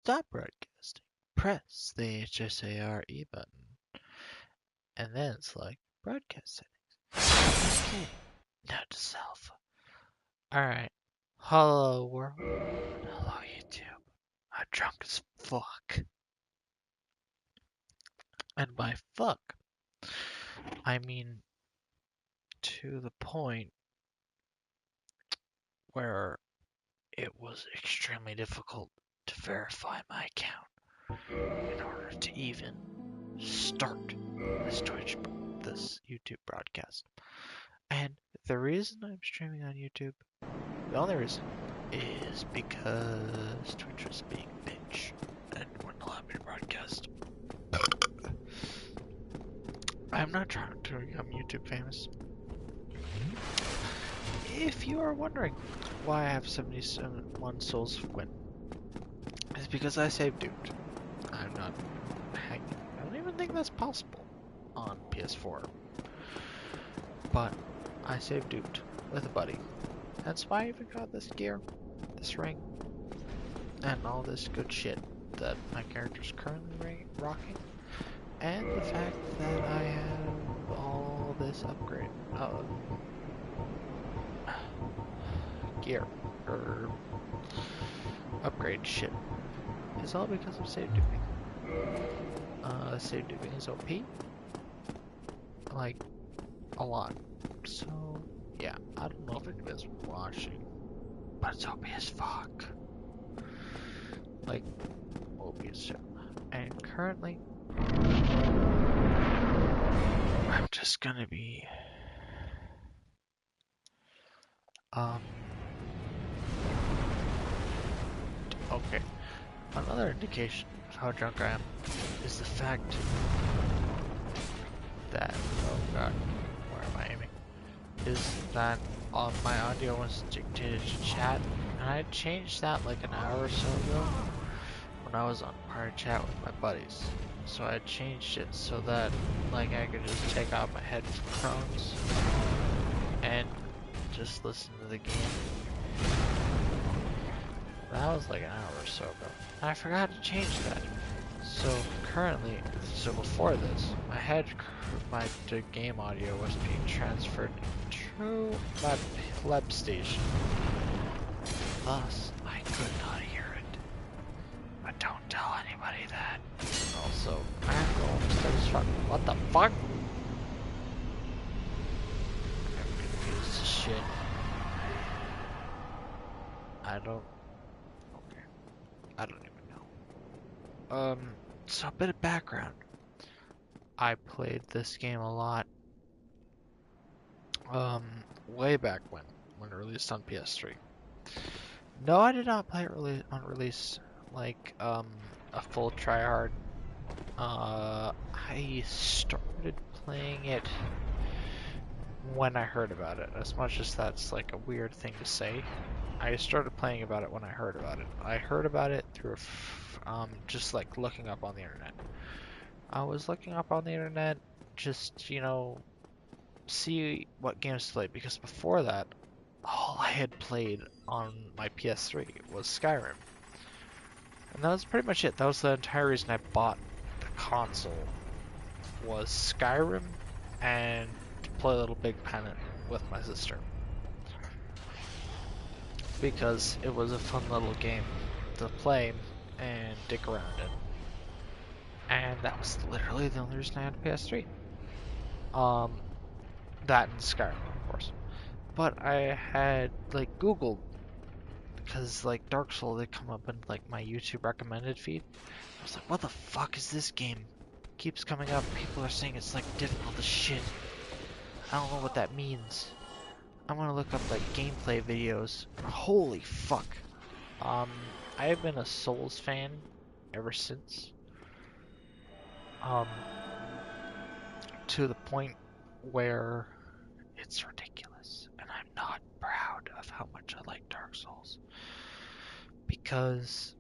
stop broadcasting. Press the HSARE button, and then select broadcast settings. Okay, now to self. Alright. Hello world. Hello YouTube. I'm drunk as fuck. And by fuck, I mean to the point where it was extremely difficult to verify my account in order to even start this YouTube broadcast. And the reason I'm streaming on YouTube, the only reason, is because Twitch was being a bitch and wouldn't allow me to broadcast. I'm not trying to become YouTube famous. If you are wondering why I have 71 souls win, it's because I saved duped. I'm not hanging. I don't even think that's possible on PS4. But I saved duped with a buddy. That's why I even got this gear, this ring, and all this good shit that my character's currently rocking. And the fact that I have all this gear, or upgrade shit, is all because of save duping. Save duping is OP. Like, a lot. So, yeah, I don't know if anybody's watching, but it's OP as fuck. Like, OP as shit. And currently, I'm just gonna be okay. Another indication of how drunk I am is the fact that, oh god, where am I aiming? Is that my audio was dictated to chat, and I changed that like an hour or so ago when I was on party chat with my buddies. So I changed it so that like I could just take off my headphones and just listen to the game. That was like an hour or so ago. And I forgot to change that. So currently, before this, the game audio was being transferred to my pleb station. Thus, I could not hear it. But don't tell anybody that. Also, I'm going to start. What the fuck? I'm confused as shit. I don't even know. So a bit of background. I played this game a lot. Way back when it released on PS3. No, I did not play it on release, like, a full tryhard. I started playing it when I heard about it, as much as that's like a weird thing to say. I started playing about it when I heard about it. I heard about it through, just like looking up on the internet. I was looking up on the internet, just, see what games to play, because before that, all I had played on my PS3 was Skyrim. And that was pretty much it. That was the entire reason I bought the console, was Skyrim and to play Little Big Planet with my sister. Because it was a fun little game to play and dick around in. And that was literally the only reason I had a PS3. That and Skyrim, of course. But I had, like, Googled, because, like, Dark Souls had come up in, like, my YouTube recommended feed. I was like, what the fuck is this game? It keeps coming up. People are saying it's, like, difficult as shit. I don't know what that means. I'm gonna look up, like, gameplay videos. Holy fuck. I have been a Souls fan ever since. To the point where it's ridiculous, and I'm not proud of how much I like Dark Souls. Because,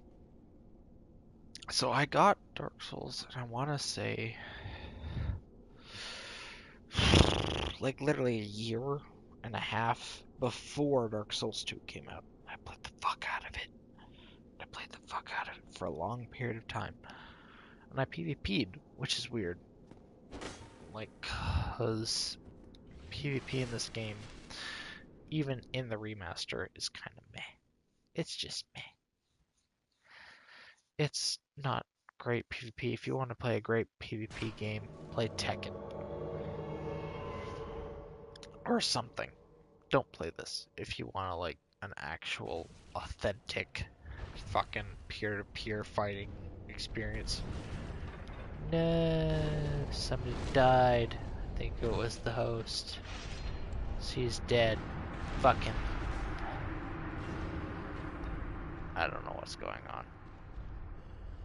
so I got Dark Souls, and I want to say, like literally a year and a half before Dark Souls 2 came out. I played the fuck out of it. I played the fuck out of it for a long period of time. And I PvP'd, which is weird. Like, cause PvP in this game, even in the remaster, is kind of meh. It's just meh. It's not great PvP. If you want to play a great PvP game, play Tekken. Or something. Don't play this if you want to, like, an actual, authentic, fucking peer-to-peer fighting experience. No, somebody died. I think it was the host. She's dead. Fuck him. I don't know what's going on.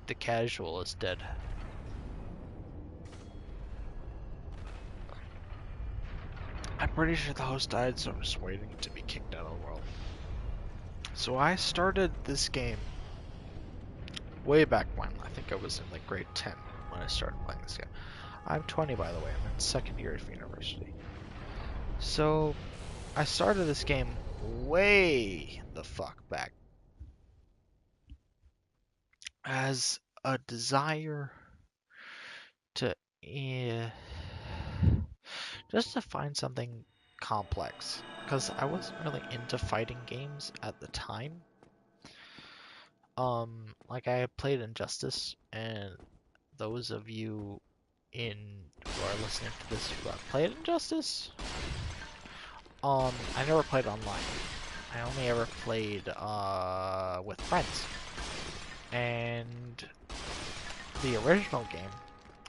The casual is dead. I'm pretty sure the host died, so I'm just waiting to be kicked out of the world. So I started this game way back when. I think I was in like grade 10 when I started playing this game. I'm 20, by the way. I'm in second year of university. So I started this game way the fuck back as a desire to just to find something complex, because I wasn't really into fighting games at the time. Like I played Injustice, and those of you who are listening to this who have played Injustice, I never played online. I only ever played with friends. And the original game,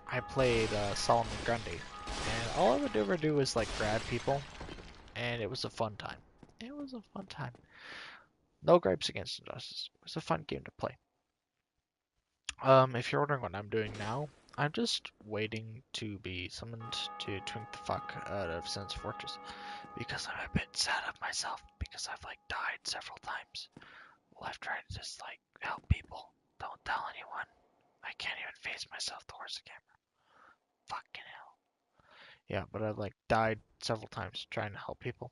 I played Solomon Grundy, and all I would ever do was like grab people, and it was a fun time. It was a fun time. No gripes against Injustice. It was a fun game to play. If you're wondering what I'm doing now, I'm just waiting to be summoned to twink the fuck out of Sense Fortress, because I'm a bit sad of myself, because I've like died several times. Well, I've tried to just like help people. Don't tell anyone. I can't even face myself towards the camera. Fucking hell. Yeah, but I've like died several times trying to help people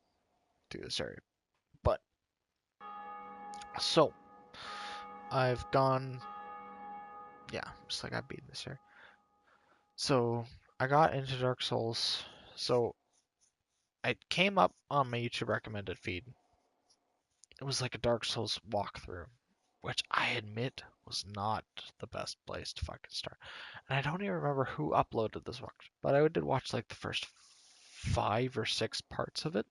through this area. But so I've gone, yeah, just like I've beaten this area. So I got into Dark Souls. So it came up on my YouTube recommended feed. It was like a Dark Souls walkthrough, which I admit was not the best place to fucking start. And I don't even remember who uploaded this walkthrough, but I did watch like the first 5 or 6 parts of it.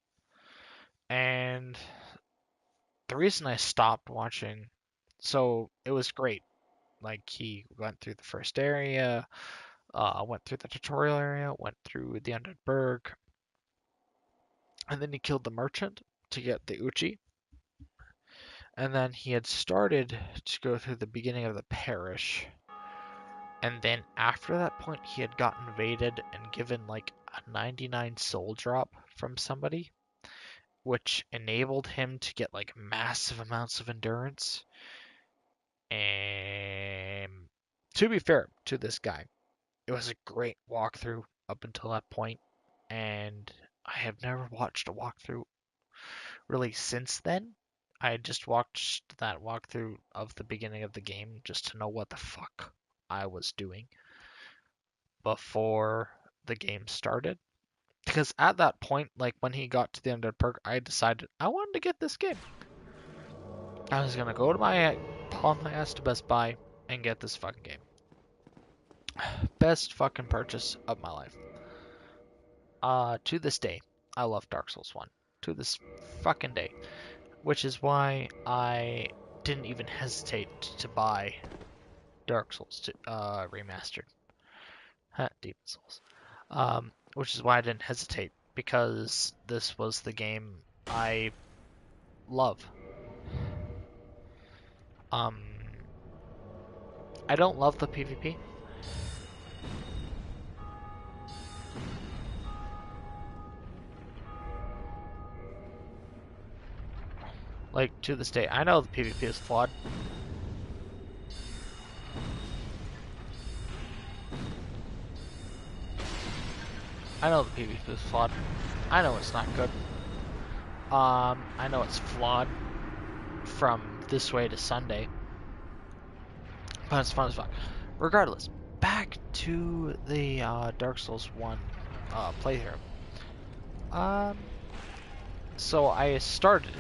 And the reason I stopped watching, so it was great. Like he went through the first area, went through the tutorial area, went through the Undead Burg, and then he killed the merchant to get the Uchi. And then he had started to go through the beginning of the parish. And then after that point, he had gotten invaded and given like a 99 soul drop from somebody, which enabled him to get like massive amounts of endurance. And to be fair to this guy, it was a great walkthrough up until that point, and I have never watched a walkthrough really since then. I had just watched that walkthrough of the beginning of the game just to know what the fuck I was doing before the game started. Because at that point, like when he got to the Undead Burg, I decided I wanted to get this game. I was gonna go to pawn my ass to Best Buy and get this fucking game. Best fucking purchase of my life. To this day, I love Dark Souls 1. To this fucking day. Which is why I didn't even hesitate to buy Dark Souls 2, Remastered. Demon Souls. Which is why I didn't hesitate, because this was the game I love. I don't love the PvP. Like, to this day, I know the PvP is flawed. I know the PvP is flawed. I know it's not good. I know it's flawed from this way to Sunday. but it's fun as fuck. Regardless, back to the Dark Souls 1 playthrough. So I started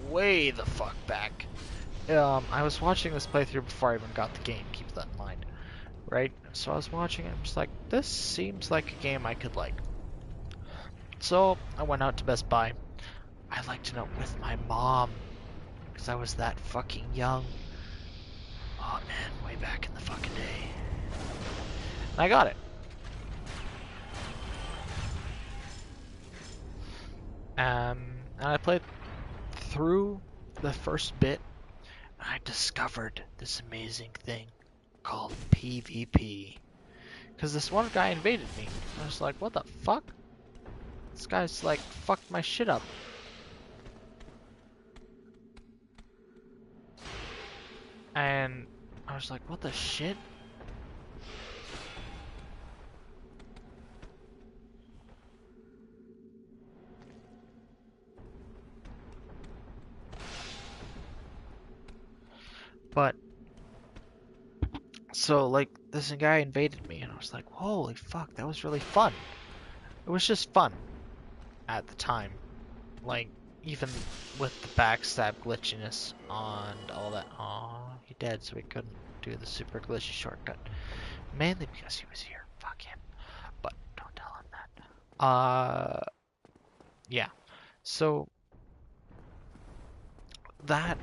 way the fuck back. I was watching this playthrough before I even got the game, keep that in mind, right? So I was watching it, I'm just like, this seems like a game I could like. So I went out to Best Buy. I liked it with my mom, because I was that fucking young. Oh man, way back in the fucking day. And I got it. And I played through the first bit, and I discovered this amazing thing called PvP. Because this one guy invaded me. I was like, what the fuck? This guy's like, fucked my shit up. And I was like, what the shit? But, so like, this guy invaded me, and I was like, holy fuck, that was really fun. It was just fun at the time. Like, even with the backstab glitchiness and all that. Aw, he dead, so we couldn't do the super glitchy shortcut. Mainly because he was here. Fuck him. But don't tell him that. Yeah. So, that,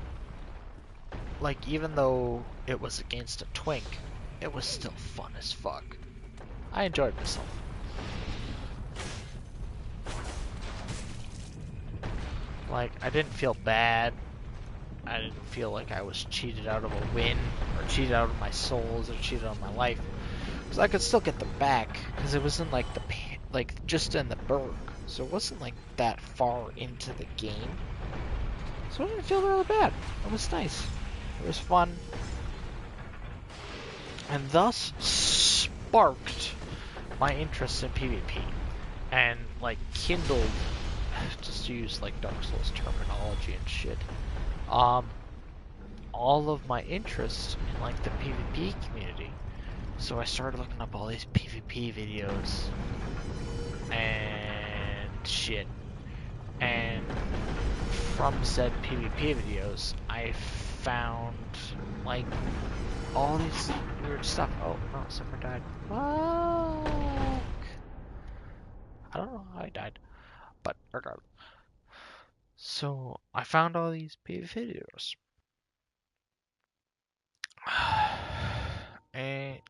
like, even though it was against a twink, it was still fun as fuck. I enjoyed myself. Like, I didn't feel bad. I didn't feel like I was cheated out of a win, or cheated out of my souls, or cheated out of my life. Because I could still get them back, because it wasn't like like just in the burg. So it wasn't like that far into the game. So I didn't feel really bad. It was nice. It was fun. And thus sparked my interest in PvP. And like kindled, just to use like Dark Souls terminology and shit, all of my interest in like the PvP community. So I started looking up all these PvP videos and shit. And from said PvP videos, I found like all these weird stuff. Oh no, someone died. Fuck. I don't know how I died, but regardless. So I found all these PvP videos. A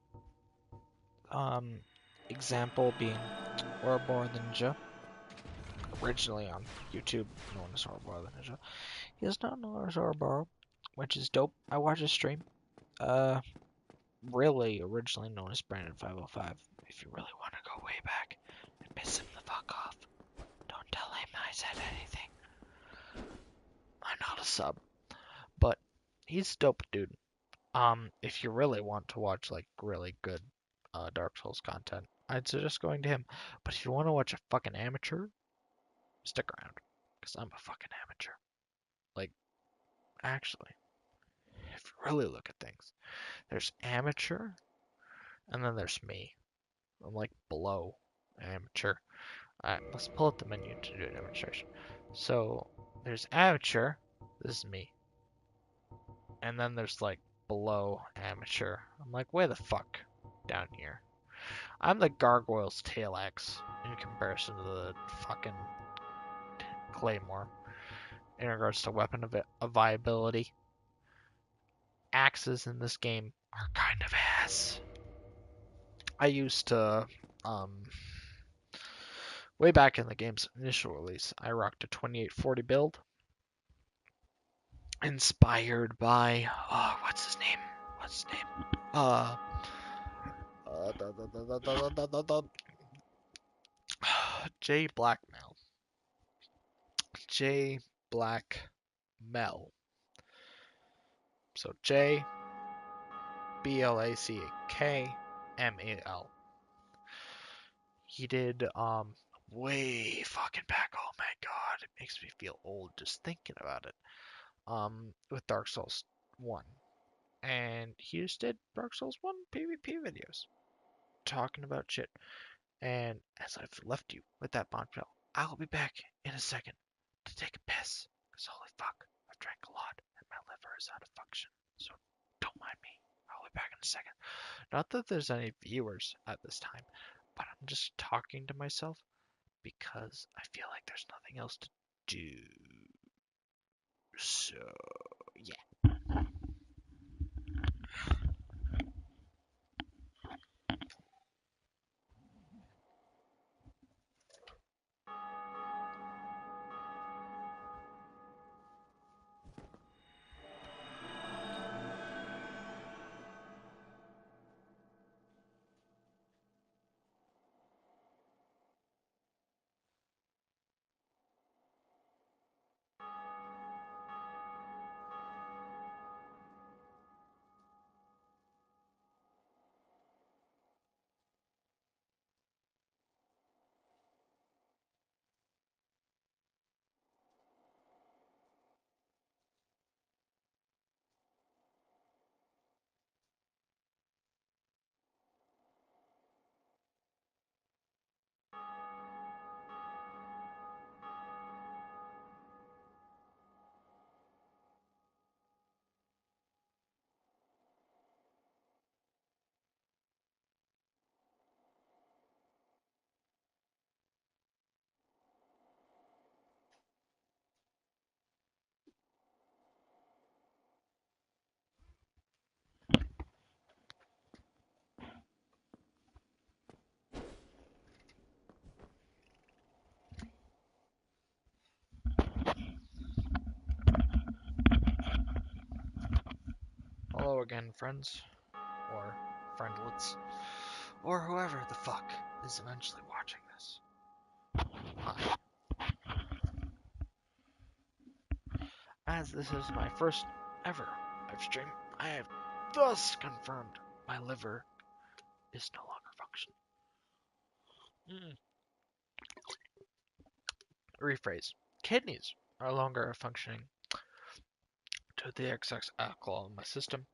example being Ouroboros the Ninja, originally on YouTube known as Ouroboros the Ninja. He is now known as Ouroboros, which is dope. I watched his stream. Uh, really originally known as Brandon 505. If you really want to go way back and piss him the fuck off, don't tell him I said anything. I'm not a sub, but he's dope, dude. If you really want to watch like really good Dark Souls content, I'd suggest going to him. But if you want to watch a fucking amateur, stick around, because I'm a fucking amateur. Like, actually, if you really look at things, there's amateur, and then there's me. I'm like below amateur. Alright, let's pull up the menu to do a demonstration. So, there's amateur, this is me. And then there's like below amateur. I'm like, way the fuck down here. I'm the gargoyle's tail axe in comparison to the fucking claymore in regards to weapon viability. Axes in this game are kind of ass. I used to, way back in the game's initial release, I rocked a 2840 build. Inspired by, oh, what's his name? What's his name? J Blackmail. J Blackmel. So J BLACKMAL. He did way fucking back. Oh my god, it makes me feel old just thinking about it. With Dark Souls 1. and he just did Dark Souls 1 PvP videos talking about shit. And as I've left you with that bombshell, I'll be back in a second to take a piss. Because holy fuck, I've drank a lot and my liver is out of function. So don't mind me. I'll be back in a second. Not that there's any viewers at this time, but I'm just talking to myself because I feel like there's nothing else to do. So, yeah. Hello again, friends. Or friendlets. Or whoever the fuck is eventually watching this. Hi. As this is my first ever live stream, I have thus confirmed my liver is no longer functioning. Rephrase. Kidneys are no longer functioning to the excess alcohol in my system.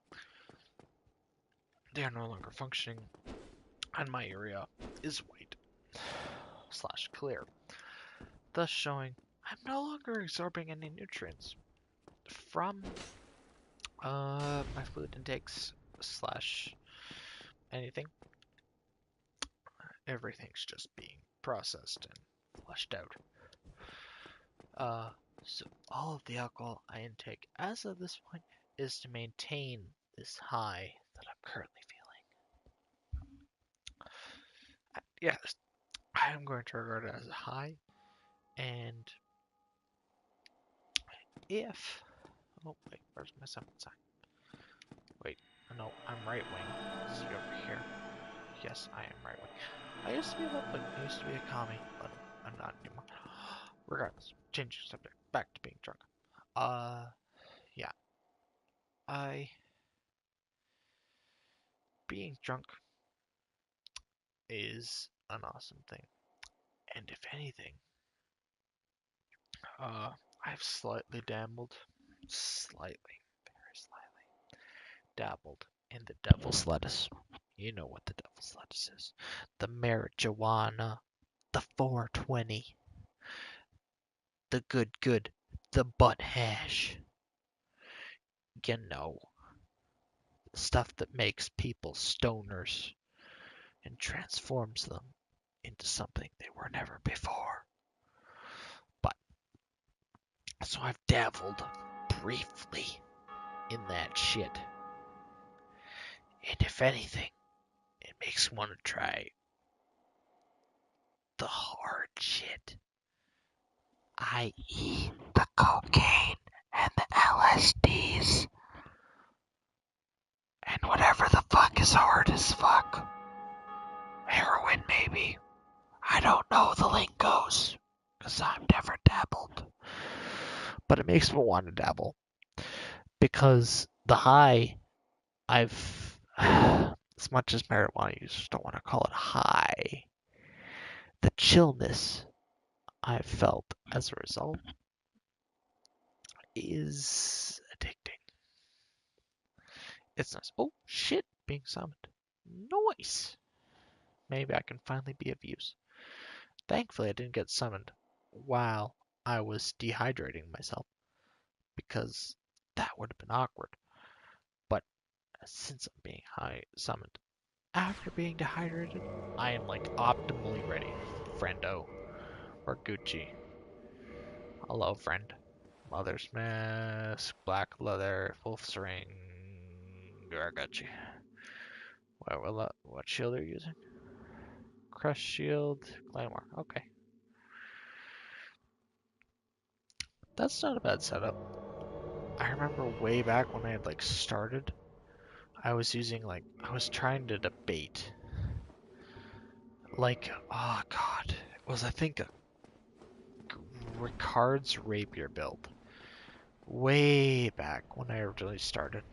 They are no longer functioning, and my urea is white / clear, thus showing I'm no longer absorbing any nutrients from my fluid intakes / anything. Everything's just being processed and flushed out. So all of the alcohol I intake as of this point is to maintain this high that I'm currently feeling. Yes, I am going to regard it as a high, and if... Oh, wait, where's my 7 sign? Wait, no, I'm right wing. See over here. Yes, I am right wing. I used to be left wing. I used to be a commie, but I'm not anymore. Regardless, changing subject. Back to being drunk. Yeah. Being drunk is an awesome thing. And if anything, I've slightly dabbled. Slightly. Very slightly. Dabbled in the devil's lettuce. You know what the devil's lettuce is. The marijuana. The 420. The good. The butt hash. You know. Stuff that makes people stoners and transforms them into something they were never before. But, so I've dabbled briefly in that shit. And if anything, it makes me want to try the hard shit. I.e. the cocaine and the LSDs. And whatever the fuck is hard as fuck. Heroin, maybe. I don't know the lingos, because I've never dabbled. But it makes me want to dabble. Because the high, as much as marijuana users don't want to call it high, the chillness I've felt as a result is addicting. It's nice. Oh, shit, being summoned. Nice. Maybe I can finally be of use. Thankfully, I didn't get summoned while I was dehydrating myself, because that would have been awkward. But since I'm being summoned after being dehydrated, I am like optimally ready. Friendo. Or Gucci. Hello, friend. Mother's Mask, black leather, full string. I got you. What shield are you using? Crush shield, Glamour. Okay. That's not a bad setup. I remember way back when I had like started, I was trying to debate. Like, oh god. It was, I think, a Ricard's rapier build. Way back when I originally started.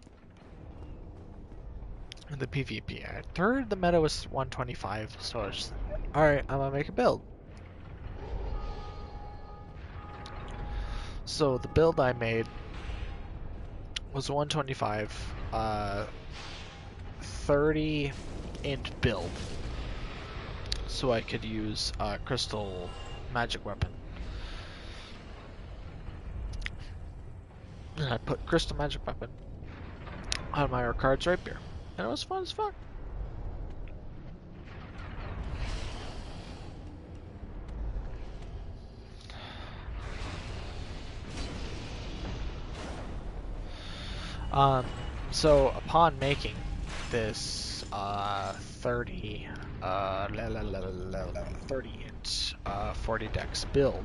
In the PvP. I heard the meta was 125, so I was just like, alright, I'm gonna make a build. So the build I made was 125, 30 int build. So I could use crystal magic weapon. And I put crystal magic weapon on my Ricard's rapier. And it was fun as fuck. So upon making this 30 int 40 dex build,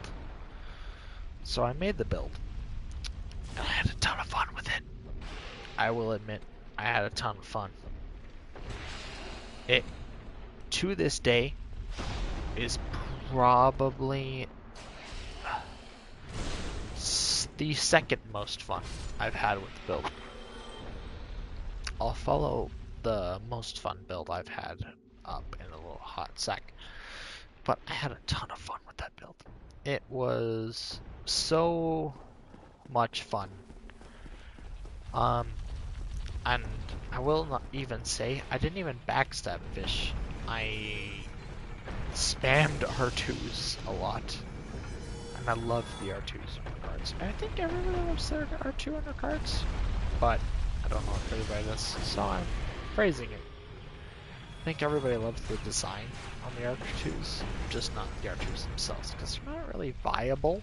so I made the build, and I had a ton of fun with it. I will admit, I had a ton of fun. It, to this day, is probably the second most fun I've had with the build. I'll follow the most fun build I've had up in a little hot sec. But I had a ton of fun with that build. It was so much fun. And I will not even say, I didn't even backstab fish. I spammed R2s a lot. And I loved the R2s and cards. I think everybody loves their R2 and their cards. But I don't know if everybody does, so I'm phrasing it. I think everybody loves the design on the R2s, just not the R2s themselves, because they're not really viable,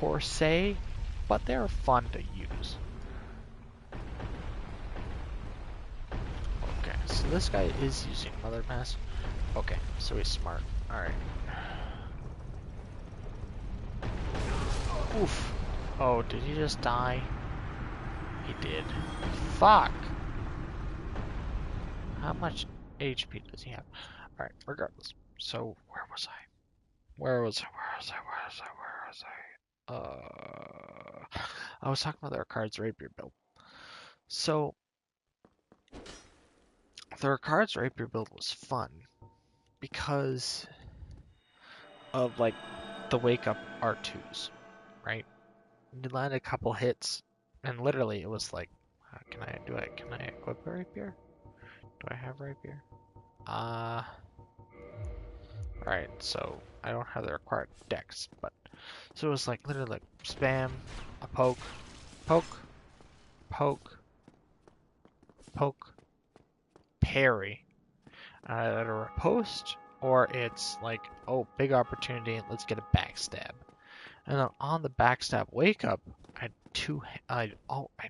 per se, but they're fun to use. Okay, so this guy is using Mother Mask. Okay, so he's smart. Alright. Oof. Oh, did he just die? He did. Fuck! How much HP does he have? Alright, regardless. So, where was I? I was talking about the Ricard's rapier build. So, the Ricard's rapier build was fun because of, like, the wake up R2s, right? You land a couple hits, and literally it was like, can I equip a rapier? Do I have rapier? Alright, so I don't have the required dex, but so it was like literally like spam, a poke, poke, poke, poke, parry. Either a riposte or it's like, oh, big opportunity, let's get a backstab. And then on the backstab wake up, I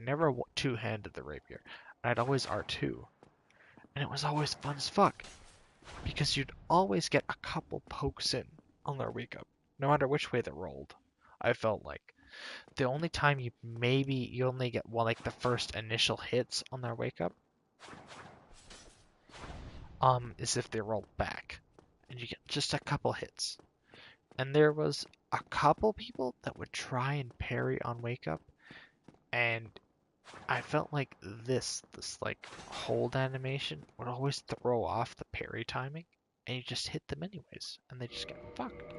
never two-handed the rapier. I'd always R2, and it was always fun as fuck because you'd always get a couple pokes in on their wake up, no matter which way they rolled. I felt like the only time you only get like the first initial hits on their wake up, is if they roll back, and you get just a couple hits. And there was a couple people that would try and parry on wake up, and I felt like this like hold animation would always throw off the parry timing, and you just hit them anyways, and they just get fucked.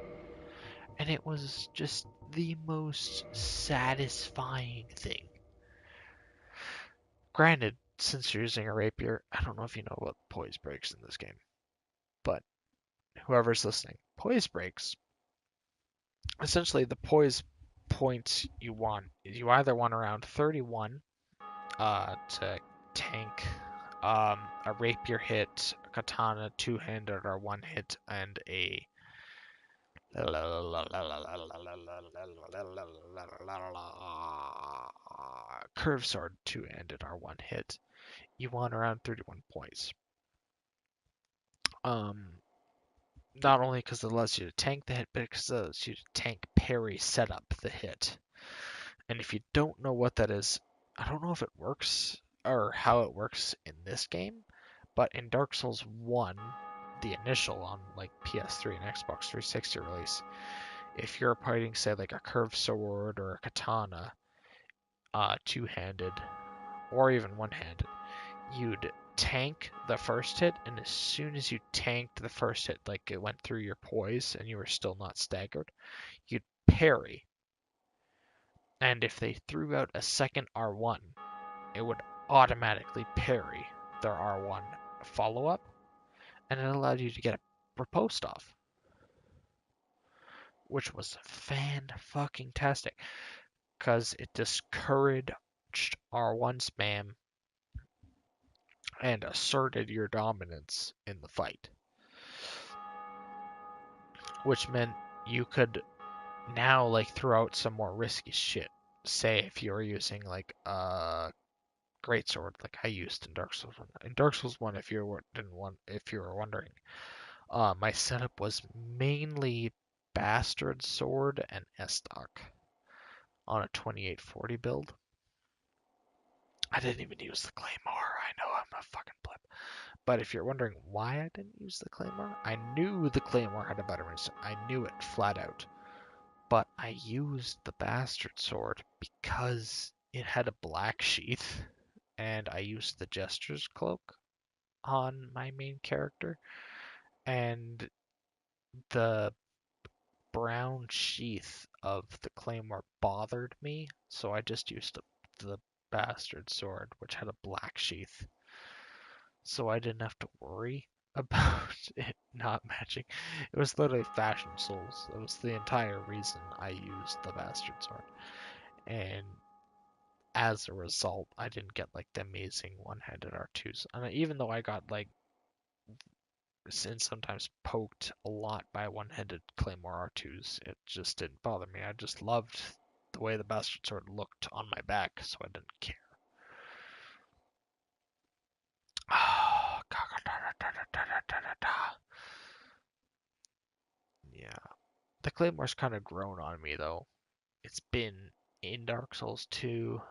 And it was just the most satisfying thing. Granted, since you're using a rapier, I don't know if you know about poise breaks in this game, but whoever's listening, poise breaks, essentially the poise points you want is you either want around 31 to tank a rapier hit, a katana two-handed or one hit, and a curved sword two-handed or one hit. You want around 31 points. Um, Not only because it allows you to tank the hit, but because it allows you to tank parry set up the hit. And if you don't know what that is, I don't know if it works or how it works in this game, but in Dark Souls 1, the initial on like PS3 and Xbox 360 release, if you're fighting, say, like a curved sword or a katana, two-handed, or even one-handed, you'd tank the first hit, and as soon as you tanked the first hit, like it went through your poise and you were still not staggered, you'd parry. And if they threw out a second R1, it would automatically parry their R1 follow-up, and it allowed you to get a riposte off, which was fan-fucking-tastic, because it discouraged R1 spam and asserted your dominance in the fight, which meant you could now like throw out some more risky shit. Say if you were using like a greatsword, like I used in Dark Souls 1. In Dark Souls 1, if you were wondering, my setup was mainly Bastard Sword and Estoc on a 2840 build. I didn't even use the Claymore. I know I'm a fucking blip. But if you're wondering why I didn't use the Claymore, I knew the Claymore had a better instant. I knew it flat out. But I used the Bastard Sword because it had a black sheath, and I used the Jester's Cloak on my main character, and the brown sheath of the Claymore bothered me, so I just used the Bastard Sword, which had a black sheath, so I didn't have to worry about it not matching. It was literally Fashion Souls. It was the entire reason I used the Bastard Sword. And as a result, I didn't get like the amazing one-handed R2s. And even though I got like and sometimes poked a lot by one-handed Claymore R2s, it just didn't bother me. I just loved the way the Bastard Sword looked on my back, so I didn't care. Yeah. The Claymore's kind of grown on me, though. It's been in Dark Souls 2.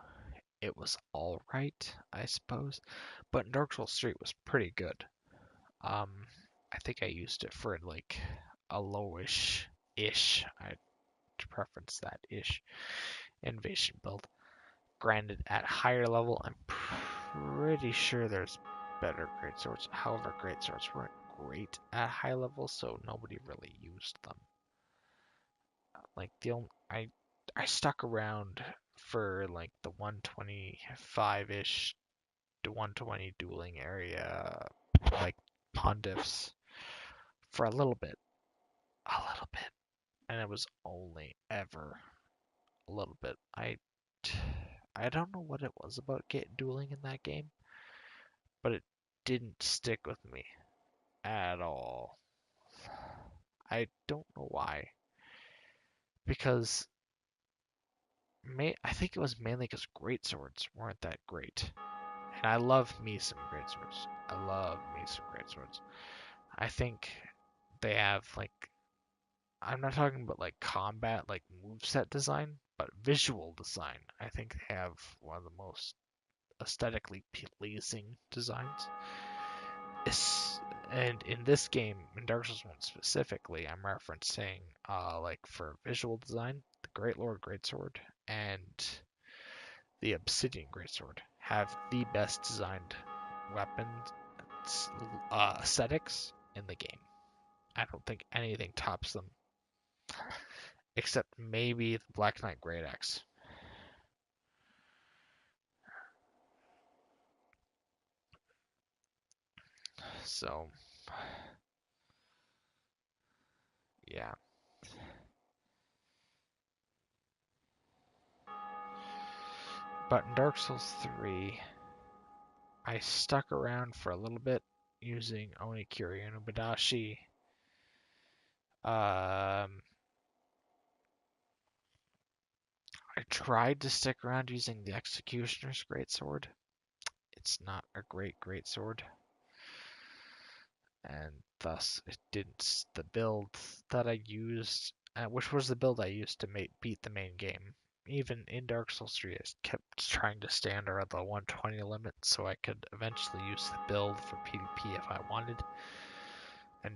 It was alright, I suppose. But in Dark Souls 3, it was pretty good. I think I used it for like a lowish-ish. I preference that ish invasion build. Granted, at higher level, I'm pretty sure there's better greatswords. However, greatswords weren't great at high level, so nobody really used them. Like the only I stuck around for like the 125-ish to 120 dueling area, like pontiffs, for a little bit, and it was only ever a little bit. I don't know what it was about dueling in that game, but it didn't stick with me at all. I don't know why. Because I think it was mainly because greatswords weren't that great. And I love me some greatswords. I think they have like I'm not talking about like combat, like moveset design, but visual design. I think they have one of the most aesthetically pleasing designs. And in this game, in Dark Souls 1 specifically, I'm referencing like for visual design, the Great Lord Greatsword and the Obsidian Greatsword have the best designed weapons aesthetics in the game. I don't think anything tops them, except maybe the Black Knight Great Axe. So, yeah. But in Dark Souls 3, I stuck around for a little bit using Onikiri and Ubadashi. I tried to stick around using the Executioner's Greatsword. It's not a great sword, and thus it didn't. The build that I used, which was the build I used to beat the main game, even in Dark Souls 3, I kept trying to stay under the 120 limit so I could eventually use the build for PvP if I wanted, and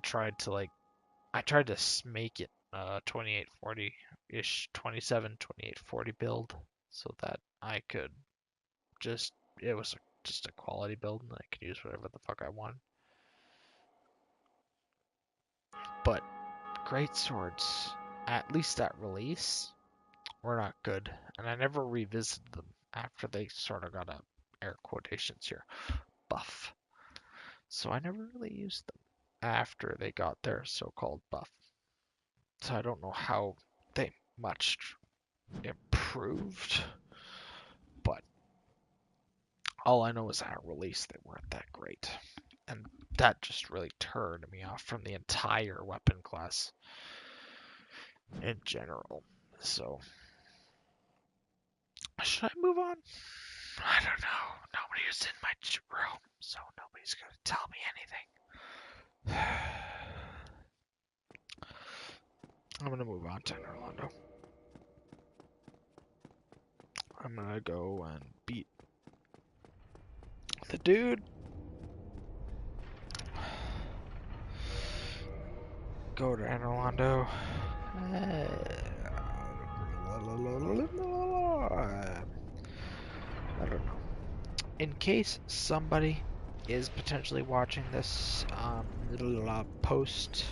I tried to make it 2840-ish, 2840 build so that I could it was just a quality build and I could use whatever the fuck I want. But great swords, at least at release, were not good, and I never revisited them after they sort of got a air quotations here buff. So I never really used them after they got their so-called buff. So I don't know how they much improved, but all I know is at release they weren't that great. And that just really turned me off from the entire weapon class in general. So, should I move on? I don't know. Nobody was in my room, so nobody's going to tell me anything. I'm going to move on to Orlando. I'm going to go and beat the dude. Go to Orlando. I don't know. In case somebody is potentially watching this little post,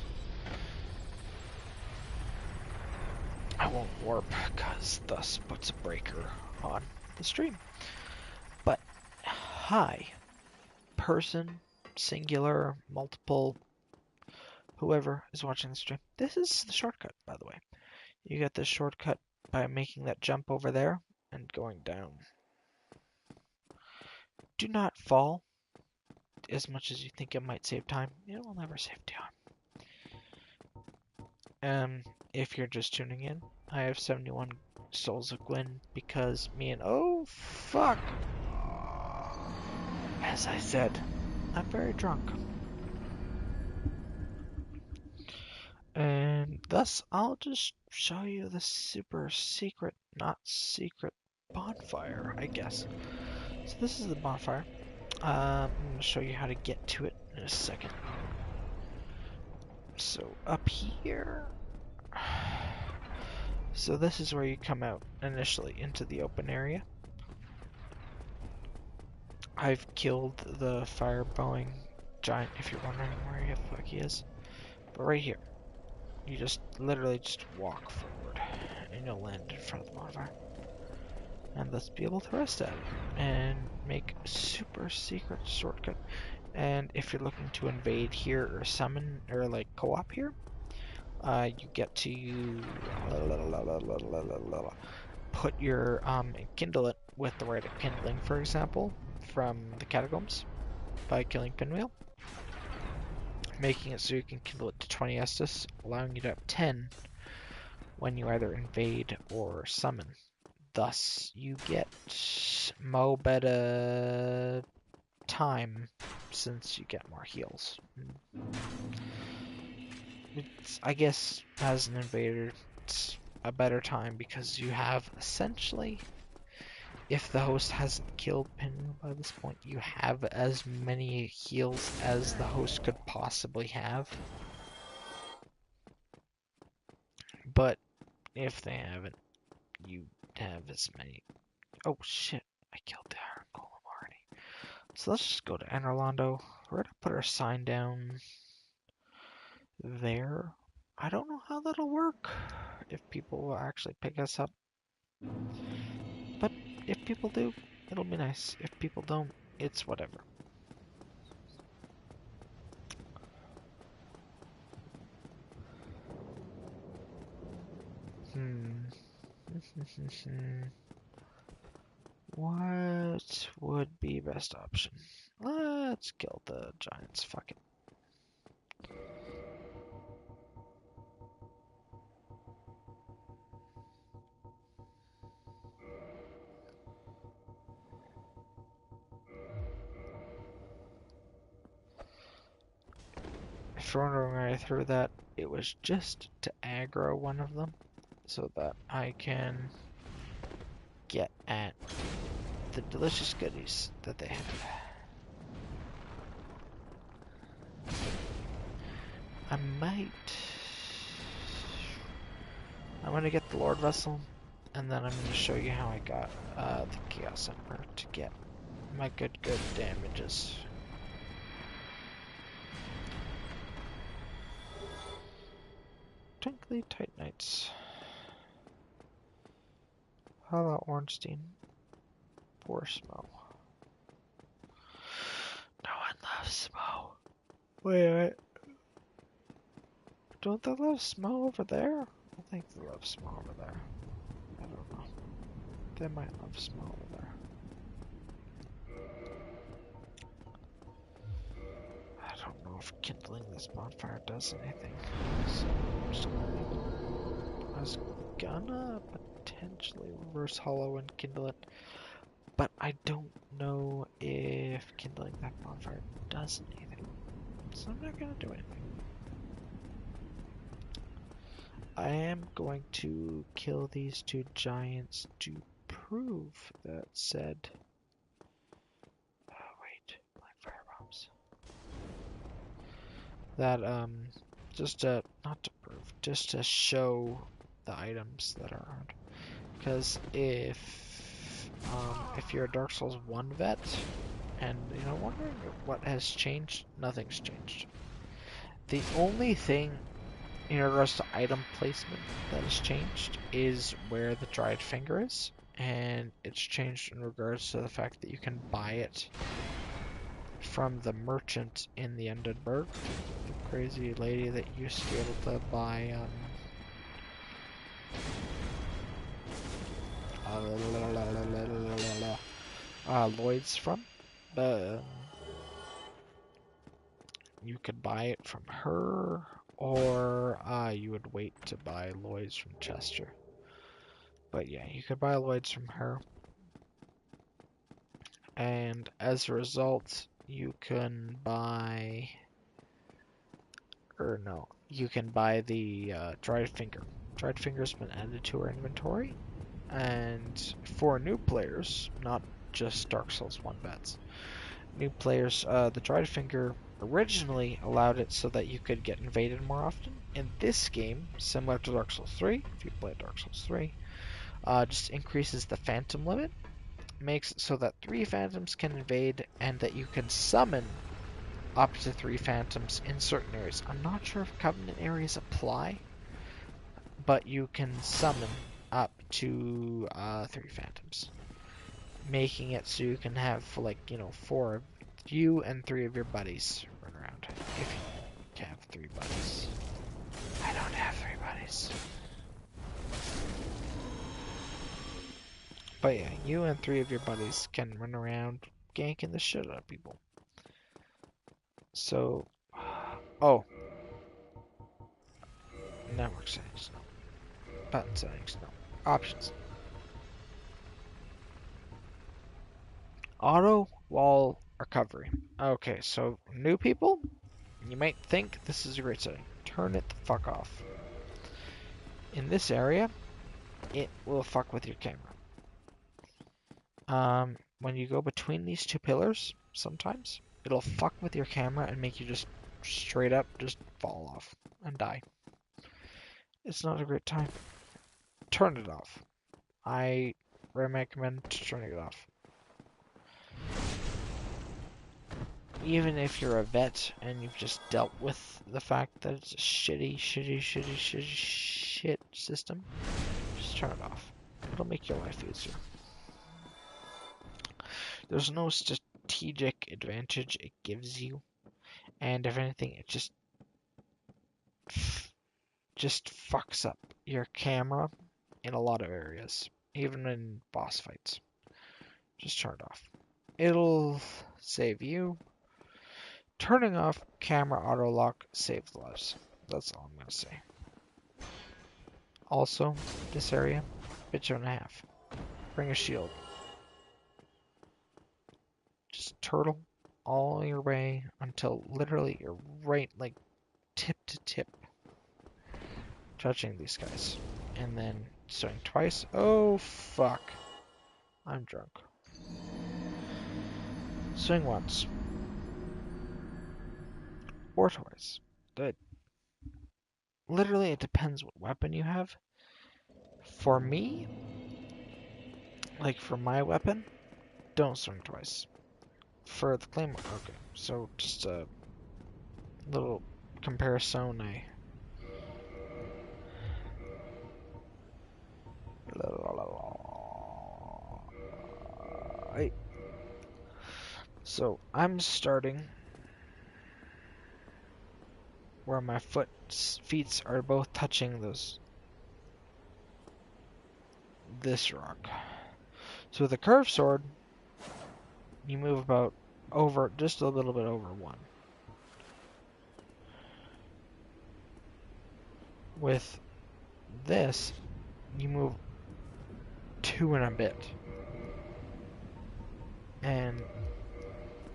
I won't warp because thus puts a breaker on the stream. But hi, person, singular, multiple, whoever is watching the stream. This is the shortcut, by the way. You get this shortcut by making that jump over there and going down. Do not fall. As much as you think it might save time, it will never save time. If you're just tuning in, I have 71 Souls of Gwyn because me and oh fuck, as I said, I'm very drunk. And thus, I'll just show you the super secret, not secret bonfire, I guess. So this is the bonfire. I'm going to show you how to get to it in a second. So up here, so this is where you come out initially into the open area. I've killed the fire-blowing giant, if you're wondering where the fuck he is. But right here, you just literally just walk forward, and you'll land in front of the bonfire. And thus be able to rest at it, and make a super secret shortcut. And if you're looking to invade here, or summon, or like co-op here, you get to put your, kindle it with the right kindling, for example, from the catacombs by killing Pinwheel, making it so you can kindle it to 20 Estus, allowing you to have 10 when you either invade or summon. Thus, you get mo better time since you get more heals. It's, I guess, as an invader, it's a better time because you have essentially, if the host hasn't killed Pinwheel by this point, you have as many heals as the host could possibly have. But if they haven't, you have as many. Oh shit, I killed the Iron Golem already. So let's just go to Enerlando. We're gonna put our sign down there. I don't know how that'll work, if people will actually pick us up. But if people do, it'll be nice. If people don't, it's whatever. What would be best option? Let's kill the giants. Fuck it. If you're wondering why I threw that, it was just to aggro one of them so that I can get at the delicious goodies that they have. I'm gonna get the Lord Vessel, and then I'm gonna show you how I got the Chaos Emperor to get my good damages. Twinkly Titanites. How about Ornstein? Poor Smo. No one loves Smo. Wait. Don't they love Smo over there? I think they love Smo over there. I don't know. They might love Smo over there. I don't know if kindling this bonfire does anything. So I'm just gonna leave it. I was gonna potentially reverse hollow and kindle it, but I don't know if kindling that bonfire does anything. So I'm not gonna do anything. I am going to kill these two giants to prove that said... Oh, wait. Black fire bombs. That, just to... Not to prove. Just to show the items that are around. Because if you're a Dark Souls 1 vet, and, you know, wondering what has changed, nothing's changed. The only thing in regards to item placement that has changed is where the dried finger is, and it's changed in regards to the fact that you can buy it from the merchant in the Undead Burg, the crazy lady that used to be able to buy Lloyd's from. You could buy it from her, or you would wait to buy Lloyd's from Chester. But yeah, you could buy Lloyd's from her. And as a result, you can buy... you can buy the dried finger. Dried finger's been added to our inventory. And for new players, not just Dark Souls 1 vets, new players, the dried finger originally allowed it so that you could get invaded more often. In this game, similar to Dark Souls 3, if you play Dark Souls 3, just increases the phantom limit, makes it so that 3 phantoms can invade, and that you can summon up to 3 phantoms in certain areas. I'm not sure if Covenant areas apply, but you can summon up to 3 phantoms, making it so you can have, like, 4 of you and 3 of your buddies run around. If you have 3 buddies. I don't have 3 buddies. But yeah, you and 3 of your buddies can run around ganking the shit out of people. So, oh. Network settings, no. Button settings, no. Options. Auto wall recovery. Okay, so new people, you might think this is a great setting. Turn it the fuck off. In this area, it will fuck with your camera. When you go between these 2 pillars, sometimes, it'll fuck with your camera and make you just straight up just fall off and die. It's not a great time. Turn it off. I recommend turning it off. Even if you're a vet and you've just dealt with the fact that it's a shit system, just turn it off. It'll make your life easier. There's no strategic advantage it gives you, and if anything, it just fucks up your camera in a lot of areas, even in boss fights. Just turn it off. It'll save you. Turning off camera auto lock saves lives. That's all I'm gonna say. Also, this area, bitch and a half. Bring a shield. Just turtle all your way until literally you're right, like tip to tip, touching these guys. And then swing twice. Oh, fuck. I'm drunk. Swing once. Or twice. Good. Literally, it depends what weapon you have. For me, like for my weapon, don't swing twice. For the claymore, okay. So just a little comparison. So I'm starting where my feet are both touching this rock. So with a curved sword, you move about over, just a little bit over 1. With this, you move 2 and a bit. And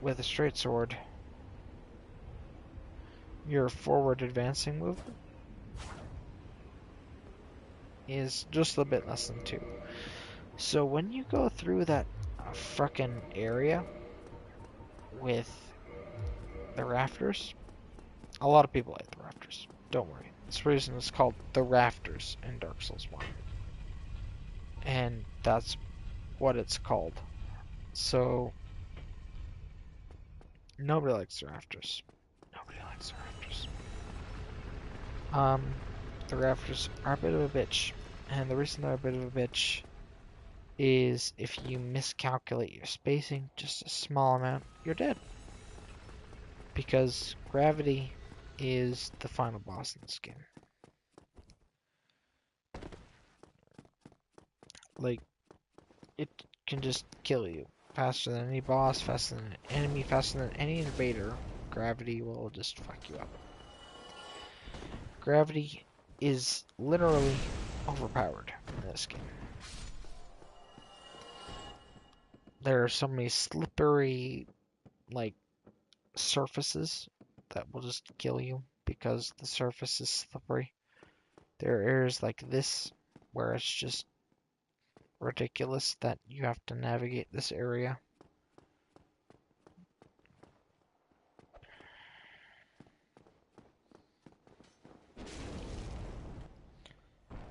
with a straight sword, your forward advancing movement is just a bit less than 2. So when you go through that frickin' area with the rafters, a lot of people like the rafters. Don't worry. This reason it's called the rafters in Dark Souls 1. And that's what it's called. So nobody likes the rafters. Nobody likes the rafters. The rafters are a bit of a bitch. And the reason they're a bit of a bitch is if you miscalculate your spacing just a small amount, you're dead. Because gravity is the final boss in this game. Like, it can just kill you. Faster than any boss, faster than an enemy, faster than any invader. Gravity will just fuck you up. Gravity is literally overpowered in this game. There are so many slippery, like, surfaces that will just kill you because the surface is slippery. There are areas like this where it's just ridiculous that you have to navigate this area.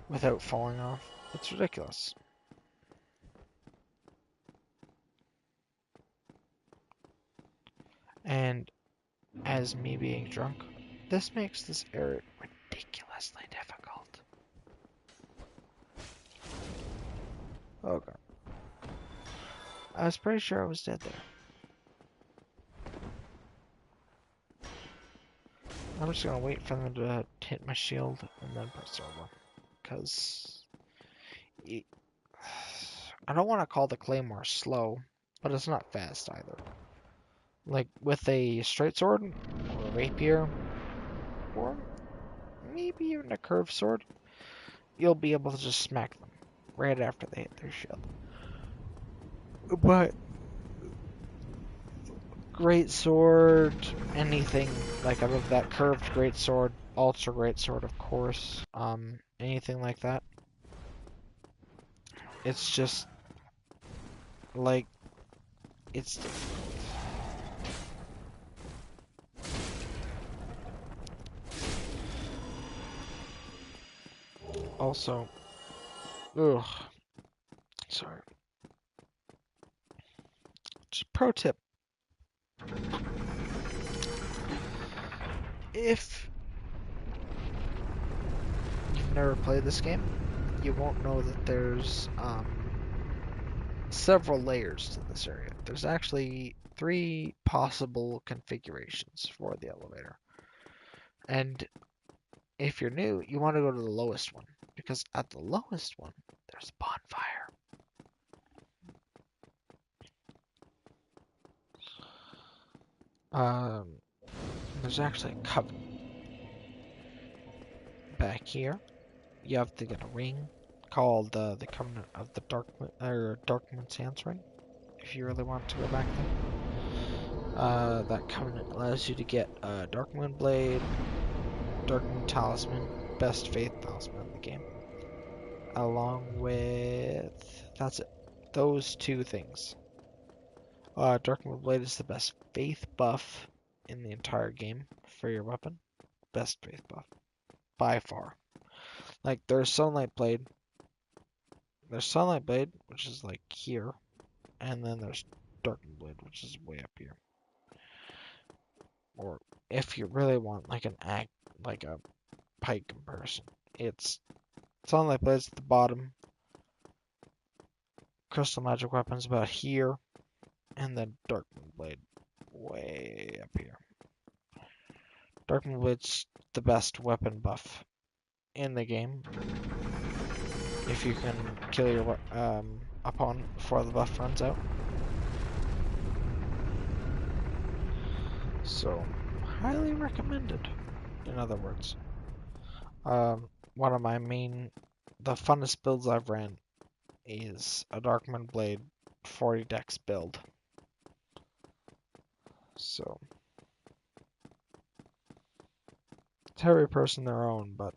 Without falling off. It's ridiculous. And as me being drunk, this makes this area ridiculously difficult. Oh god. I was pretty sure I was dead there. I'm just gonna wait for them to hit my shield and then press over. Because I don't want to call the claymore slow, but it's not fast either. Like with a straight sword or a rapier or maybe even a curved sword, you'll be able to just smack them right after they hit their shield. But great sword, anything like above that curved great sword, ultra great sword, of course, anything like that. It's just like it's difficult. Also, ugh, sorry. Just pro tip. If you've never played this game, you won't know that there's several layers to this area. There's actually 3 possible configurations for the elevator. And if you're new, you want to go to the lowest one, because at the lowest one, there's a bonfire. There's actually a covenant. Back here, you have to get a ring called the Covenant of the Darkmoon Sands ring, if you really want to go back there. That covenant allows you to get a Darkmoon blade, Darkmoon talisman, best faith talisman in the game, along with that's it. Those two things. Darkmoon blade is the best faith buff in the entire game for your weapon. Best faith buff by far. Like there's Sunlight Blade, which is like here, and then there's Darkmoon Blade, which is way up here. Or if you really want like like a pike comparison, it's Sunlight Blade's at the bottom, Crystal Magic Weapon's about here, and then Darkmoon Blade way up here. Darkmoon Blade's the best weapon buff in the game. If you can kill your opponent before the buff runs out. So, highly recommended, in other words. One of the funnest builds I've ran is a Darkmoon Blade 40 dex build. So, to every person their own, but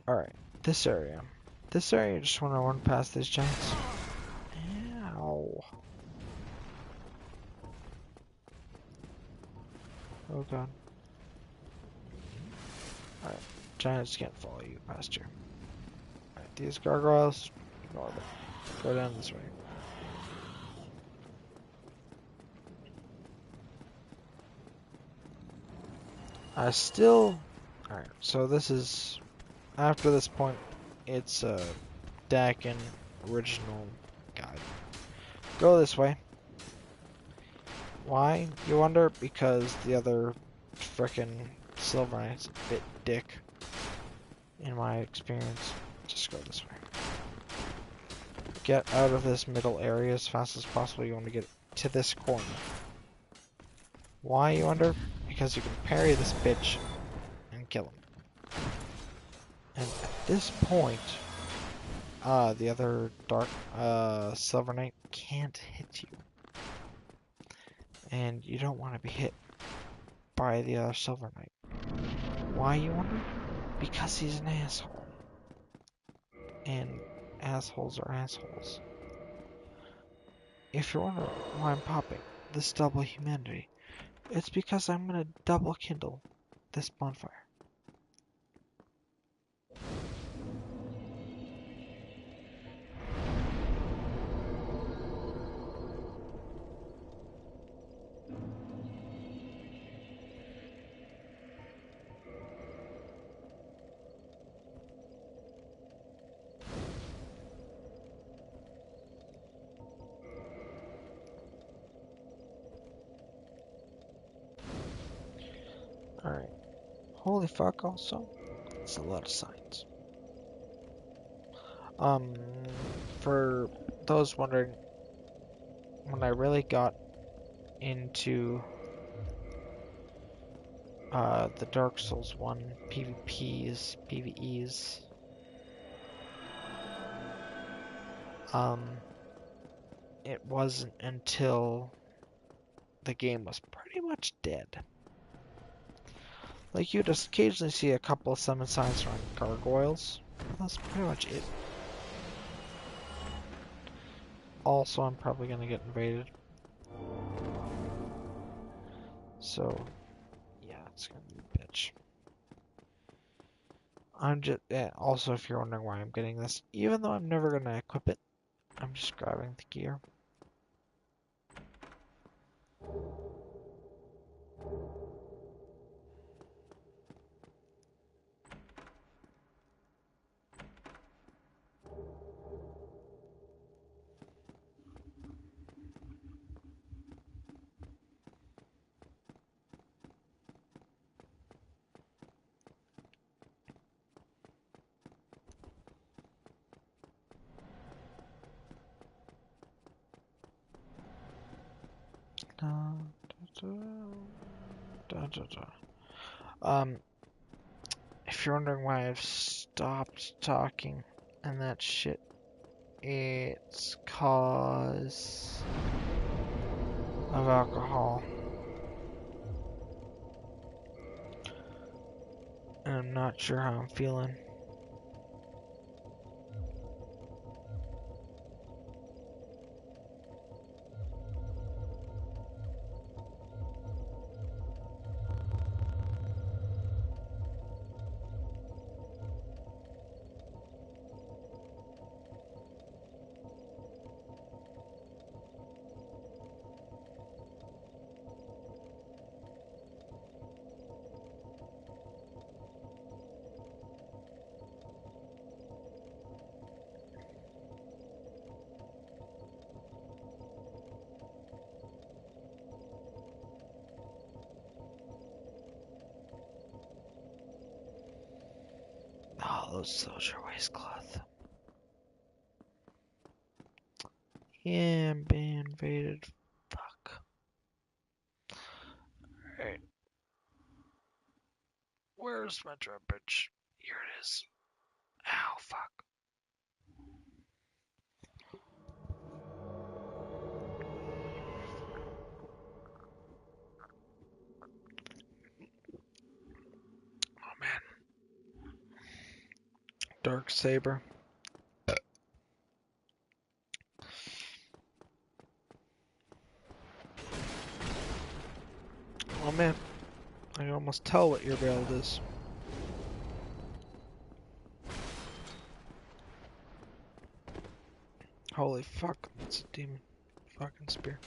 alright, this area. This area, I just want to run past these giants. Ow. Oh god. Alright, giants can't follow you past here. Alright, these gargoyles, ignore them. Go down this way. Alright, so this is, after this point, it's a Dakin original guide. Go this way. Why, you wonder? Because the other frickin' Silver Knight's a bit dick, in my experience. Just go this way. Get out of this middle area as fast as possible. You want to get to this corner. Why, you wonder? Because you can parry this bitch and kill him. And at this point, the other Silver Knight can't hit you. And you don't want to be hit by the other Silver Knight. Why, you wonder? Because he's an asshole. And assholes are assholes. If you're wondering why I'm popping this double humanity, it's because I'm gonna double kindle this bonfire. Alright. Holy fuck, also. It's a lot of signs. For those wondering, when I really got into the Dark Souls 1 PvEs, it wasn't until the game was pretty much dead. Like, you'd occasionally see a couple of summon signs around gargoyles. That's pretty much it. Also, I'm probably gonna get invaded. So, yeah, it's gonna be a bitch. Also, if you're wondering why I'm getting this, even though I'm never gonna equip it, I'm just grabbing the gear. Da, da, da, da, da. If you're wondering why I've stopped talking and that shit, it's cause of alcohol. And I'm not sure how I'm feeling. Oh, those soldier waistcloth. Yeah, I'm being invaded. Fuck. Alright. Where's my drum bridge? Here it is. Ow, fuck. Oh man. Dark Saber. Oh man. I can almost tell what your build is. Holy fuck, that's a demon fucking spear.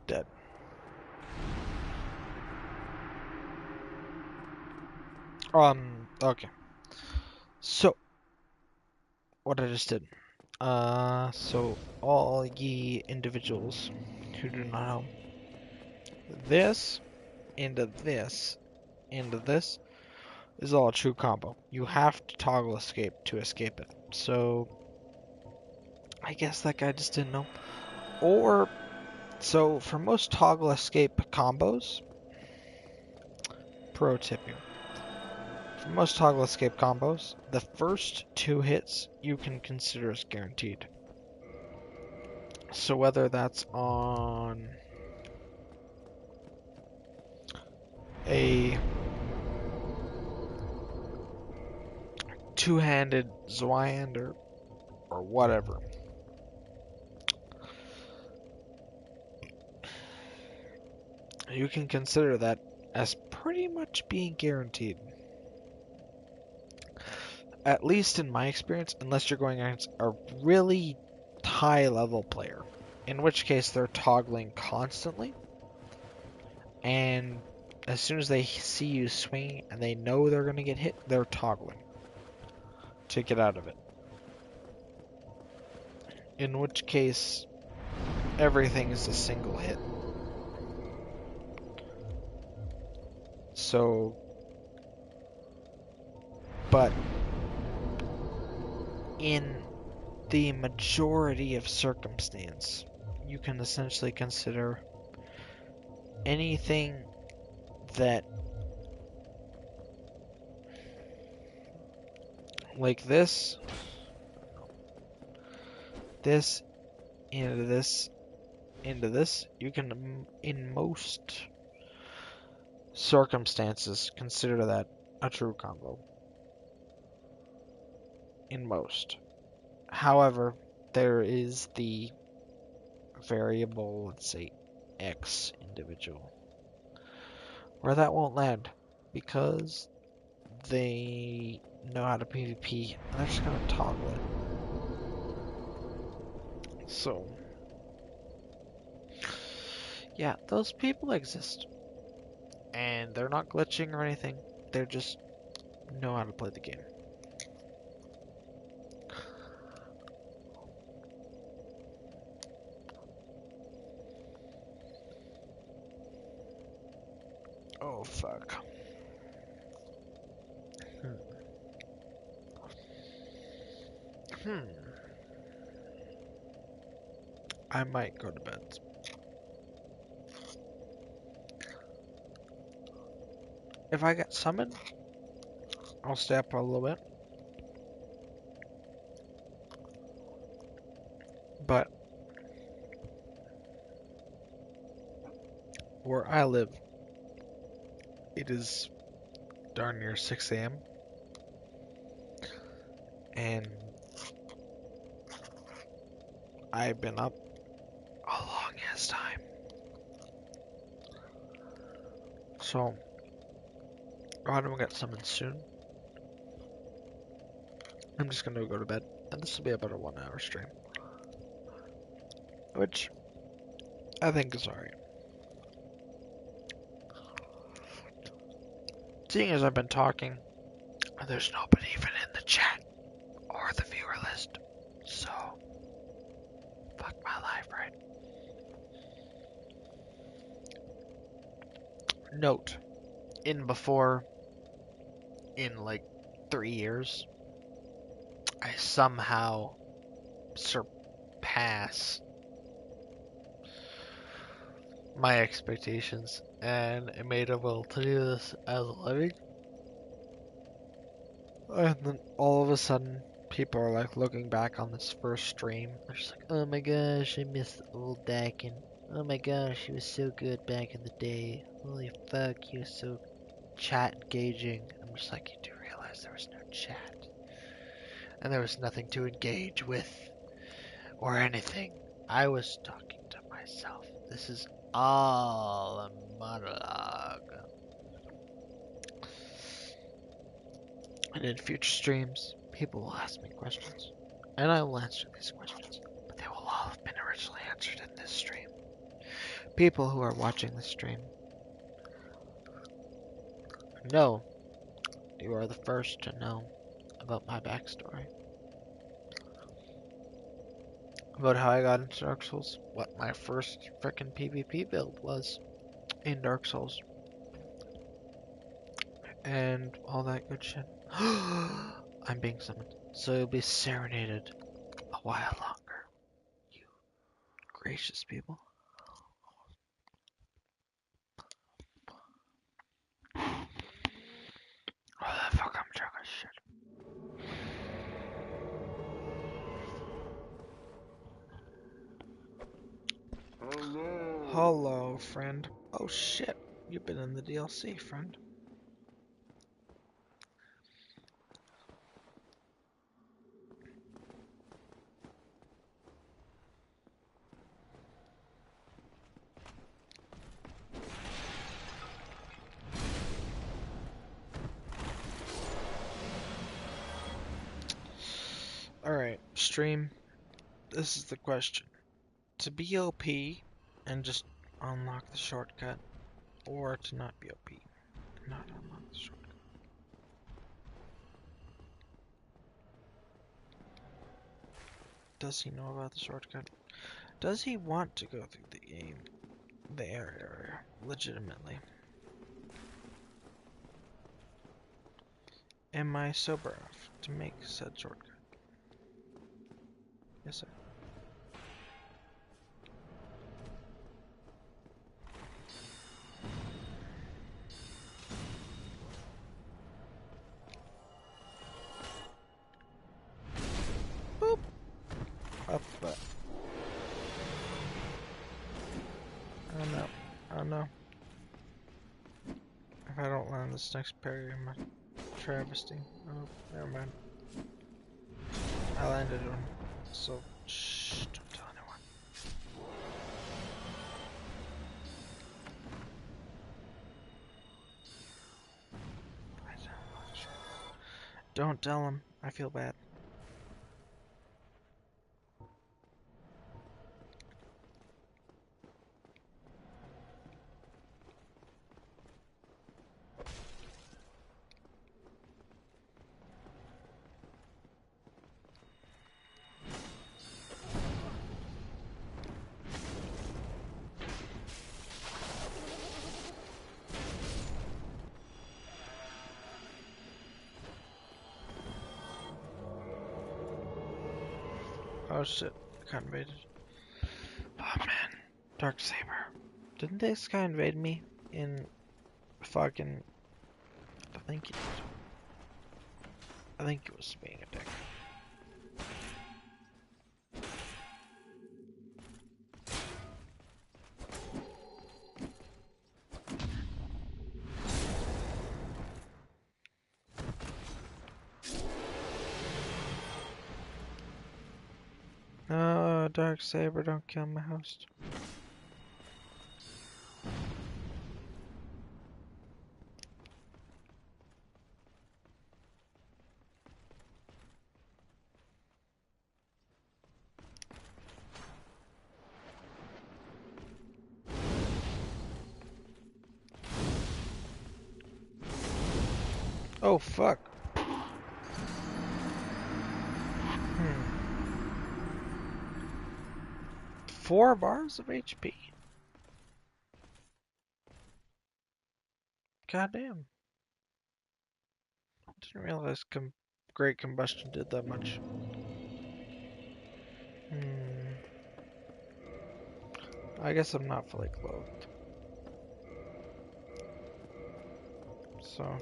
Dead. Okay. So, what I just did. So all ye individuals who do not know, this into this into this is all a true combo. You have to toggle escape to escape it. So I guess that guy just didn't know. Or so for most toggle escape combos, pro tip here. For most toggle escape combos, the first two hits you can consider as guaranteed. So whether that's on a two-handed Zweihander or whatever, you can consider that as pretty much being guaranteed. At least in my experience, unless you're going against a really high level player, in which case they're toggling constantly, and as soon as they see you swinging and they know they're going to get hit, they're toggling to get out of it. In which case, everything is a single hit. So, but in the majority of circumstance, you can essentially consider anything that, like this into this into this, you can in most circumstances consider that a true combo. In most. However, there is the variable, let's say X individual, where that won't land because they know how to PvP and they're just gonna toggle it. So, yeah, those people exist. And they're not glitching or anything. They just know how to play the game. Oh, fuck. I might go to bed. If I get summoned, I'll stay up a little bit. But where I live, it is darn near 6 a.m. And I've been up a long ass time. So, I'm gonna get summoned soon. I'm just gonna go to bed. And this will be about a 1 hour stream. Which I think is alright. Seeing as I've been talking, there's nobody even in the chat or the viewer list. So, fuck my life, right? Note, in like 3 years, I somehow surpass my expectations and am able to do this as a living. And then all of a sudden, people are like looking back on this first stream. They're just like, oh my gosh, I miss old Dakin. Oh my gosh, he was so good back in the day. Holy fuck, he was so chat engaging. I'm just like, you do realize there was no chat. And there was nothing to engage with or anything. I was talking to myself. This is all a monologue. And in future streams, people will ask me questions. And I will answer these questions. But they will all have been originally answered in this stream. People who are watching this stream know you are the first to know about my backstory. About how I got into Dark Souls. What my first frickin' PvP build was in Dark Souls. And all that good shit. I'm being summoned. So you'll be serenaded a while longer. You gracious people. Oh, the fuck, I'm drunk as shit. Hello, friend. Oh shit, you've been in the DLC, friend. Alright, stream. This is the question. To be OP and just unlock the shortcut, or to not be OP and not unlock the shortcut. Does he know about the shortcut? Does he want to go through the game, the area, legitimately? Am I sober enough to make said shortcut? Yes, sir. Boop. Up the butt. Oh no. Oh no. If I don't land this next parry, I'm a travesty. Oh, never mind. I landed one. So, shh, don't tell anyone. Don't tell him. I feel bad. Oh shit, got invaded. Oh man, Dark Saber. Didn't this guy invade me in fucking... I think he was being a dick. No, Dark Saber, don't kill my host. Oh fuck. 4 bars of HP? Goddamn. Didn't realize Great Combustion did that much. I guess I'm not fully clothed. So...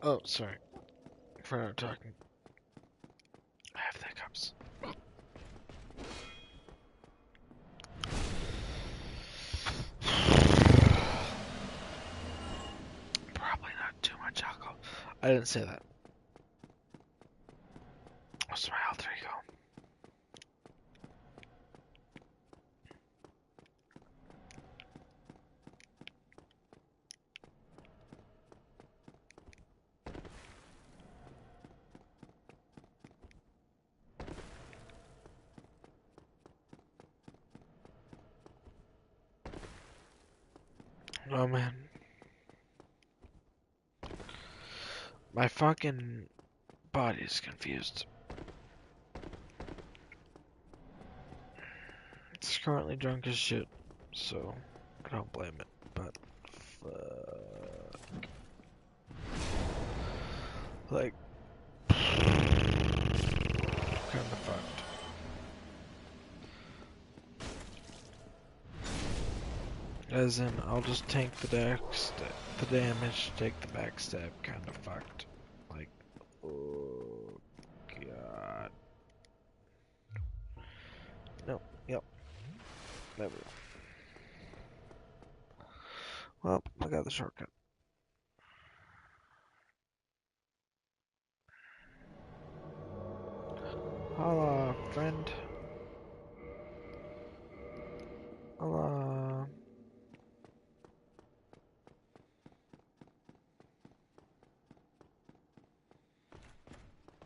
Oh, sorry. For not talking. I have the hiccups. Probably not too much alcohol. I didn't say that. Oh, sorry, there you go. Oh man. My fucking body's confused. It's currently drunk as shit, so I don't blame it, but fuck. Like, kinda fucked. As in, I'll just tank the damage, take the backstab, kinda fucked. Like, oh god. No, yep. Never. Well, I got the shortcut. Holla, friend. Holla.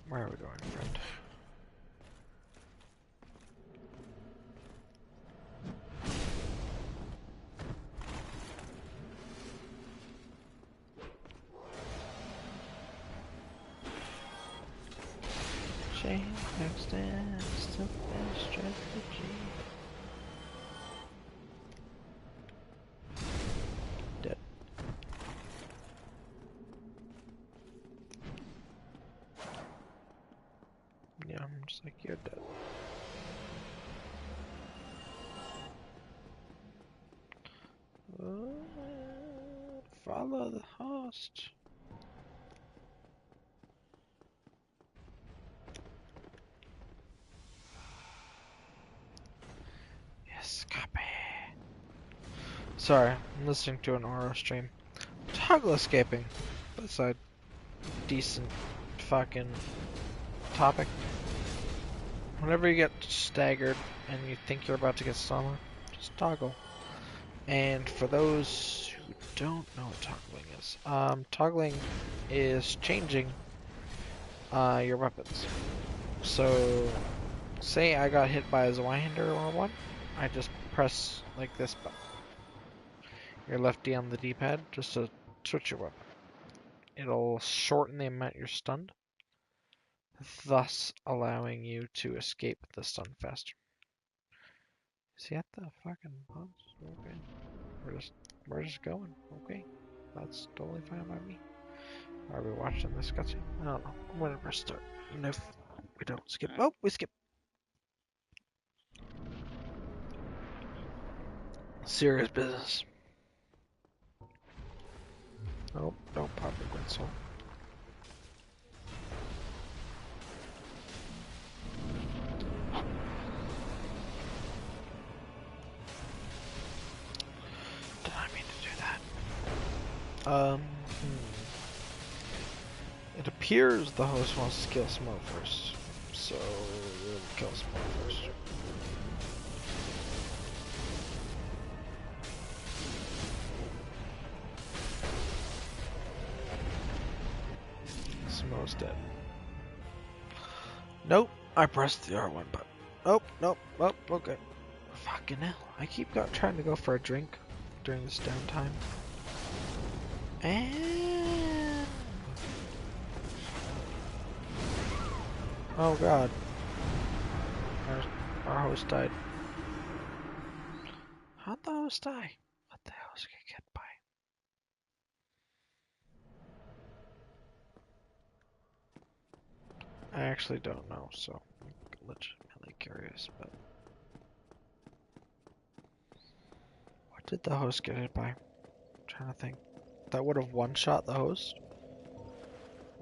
Where are we going, friend? Chain backstab, still fast strategy. Dead. Yeah, I'm just like, you're dead. Follow the host. Yes, copy. Sorry, I'm listening to an Aura stream. Toggle escaping. That's a decent fucking topic. Whenever you get staggered and you think you're about to get summoned, just toggle. And for those who don't know what toggling is, toggling is changing your weapons. So, say I got hit by a Zweihander or one, I just press like this button, your left D on the D-pad, just to switch your weapon. It'll shorten the amount you're stunned, thus allowing you to escape the stun faster. Is he at the fucking boss? Okay. We're just going. Okay. That's totally fine by me. Are we watching this cutscene? I don't know. I'm gonna press start. And if we don't skip. Oh, we skip. Serious business. Oh, don't pop a good soul. Did I mean to do that? It appears the host wants to kill Smo first. So, we'll kill Smo first. Smo's dead. Nope, I pressed the R1 button. Nope, nope, nope, okay. Fucking hell, I keep trying to go for a drink during this downtime. And... oh god. Our host died. How'd the host die? What the hell is he get by? I actually don't know, so I'm legitimately curious, but... what did the host get hit by? I'm trying to think. That would have one-shot the host?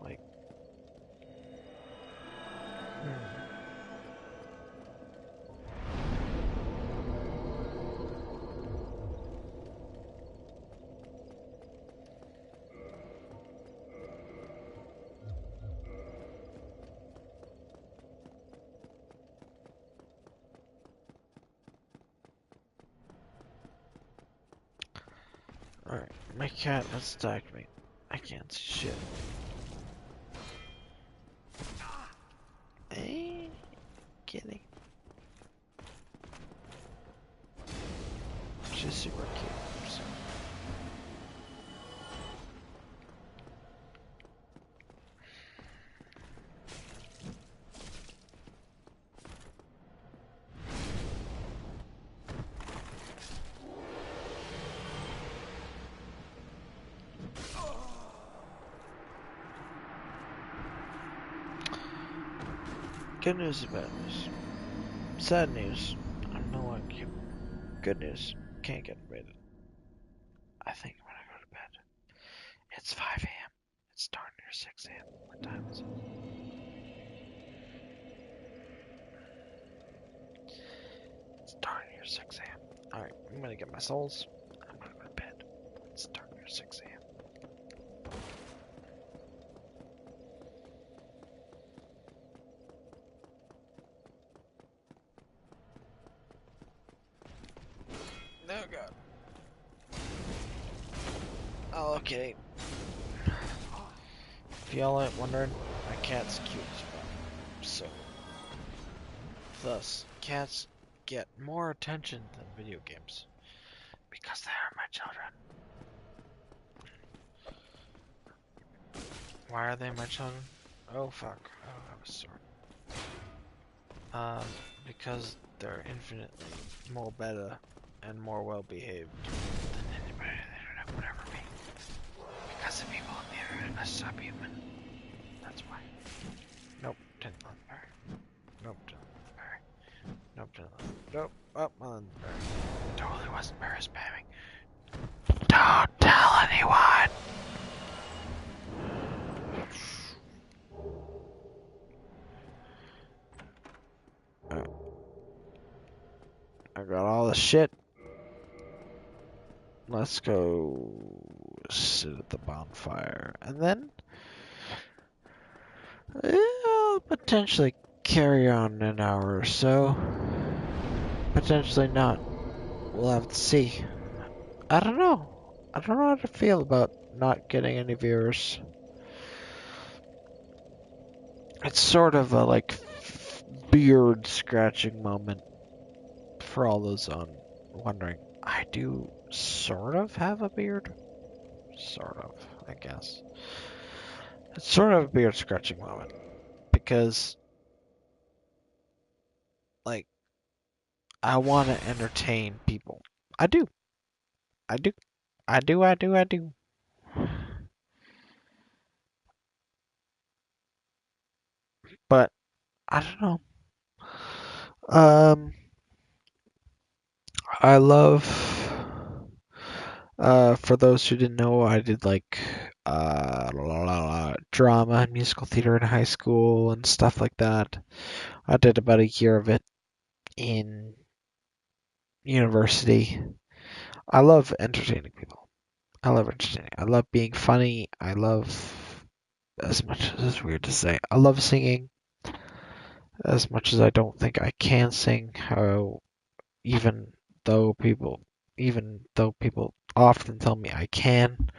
Like... alright, my cat has attacked me. I can't see shit. Hey, kitty. She's super cute. So. Good news and bad news. Sad news. I don't know what. Good news. Can't get invaded. I think I'm gonna go to bed. It's 5 a.m. It's darn near 6 a.m. What time is it? It's darn near 6 a.m. Alright, I'm gonna get my souls. I'm gonna go to bed. It's darn near 6 a.m. Oh god. Oh, okay. If y'all ain't wondering, my cat's cute as well. So, thus, cats get more attention than video games. Because they are my children. Why are they my children? Oh fuck. Oh, I was sorry. Because they're infinitely more better and more well behaved than anybody on the internet would ever be. Because the people on the internet are subhuman. That's why. Nope, didn't let the berry. Nope, didn't let the berry. Nope, didn't let the nope, up on the berry. Totally wasn't berry spamming. Don't tell anyone! I got all the shit. Let's go sit at the bonfire. And then I'll potentially carry on an hour or so. Potentially not. We'll have to see. I don't know. I don't know how to feel about not getting any viewers. It's sort of a like beard scratching moment for all those on wondering. I do sort of have a beard. Sort of, I guess. It's sort of a beard scratching moment because, like, I want to entertain people. I do. I do. I do. I do. I do. But I don't know. Um, I love. For those who didn't know, I did like drama and musical theater in high school and stuff like that. I did about a year of it in university. I love entertaining people. I love entertaining. I love being funny. I love, as much as it's weird to say, I love singing as much as I don't think I can sing. How even though people, even though people often tell me I can.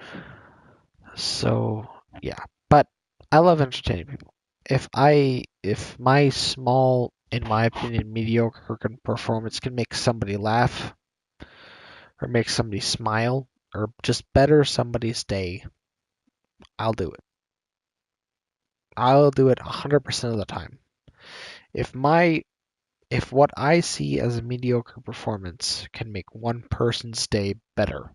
So yeah, but I love entertaining people. If my small, in my opinion, mediocre performance can make somebody laugh or make somebody smile or just better somebody's day, I'll do it. I'll do it 100% of the time. If my if what I see as a mediocre performance can make one person's day better,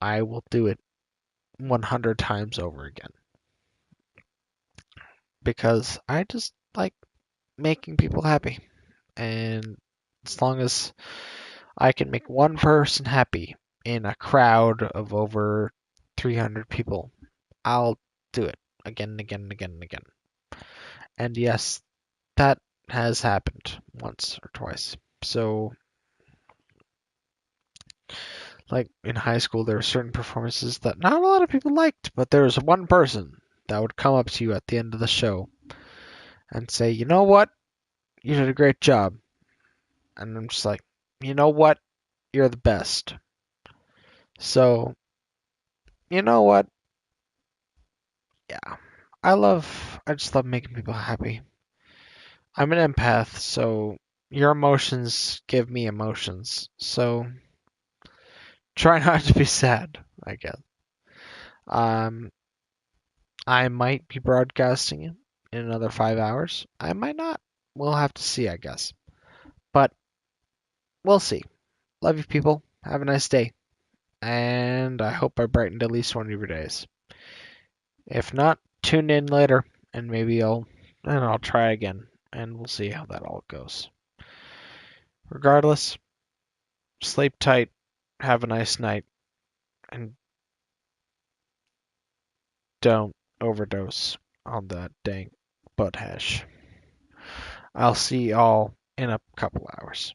I will do it 100 times over again because I just like making people happy. And as long as I can make one person happy in a crowd of over 300 people, I'll do it again and again and again and again. And yes, that has happened once or twice. So, like in high school, there were certain performances that not a lot of people liked, but there was one person that would come up to you at the end of the show and say, "You know what? You did a great job." And I'm just like, "You know what? You're the best." So, you know what? Yeah. I just love making people happy. I'm an empath, so your emotions give me emotions. So try not to be sad, I guess. Um, I might be broadcasting it in another 5 hours. I might not. We'll have to see, I guess. But we'll see. Love you, people. Have a nice day. And I hope I brightened at least one of your days. If not, tune in later and maybe I'll try again and we'll see how that all goes. Regardless, sleep tight, have a nice night, and don't overdose on that dang butt hash. I'll see y'all in a couple hours.